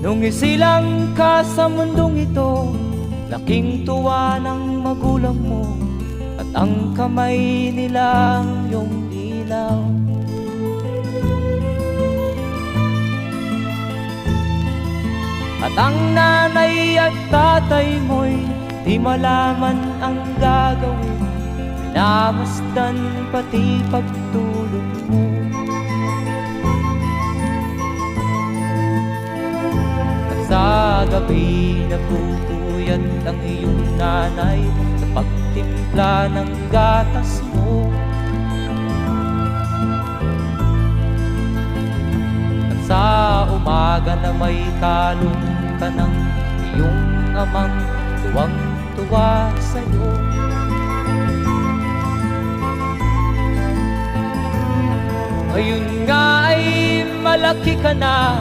Nung isilang ka sa mundong ito, laking tuwa ng magulang mo, at ang kamay nila ang iyong ilaw. At ang nanay at tatay mo'y di malaman ang gagawin, minamasdan pati pagtulog mo. At sa gabi nagpupuyat ang iyong nanay sa pagtimpla ng gatas mo. At sa umaga na may kalong ka ng iyong amang tuwang-tuwa sa'yo. Ngayon nga ay malaki ka na,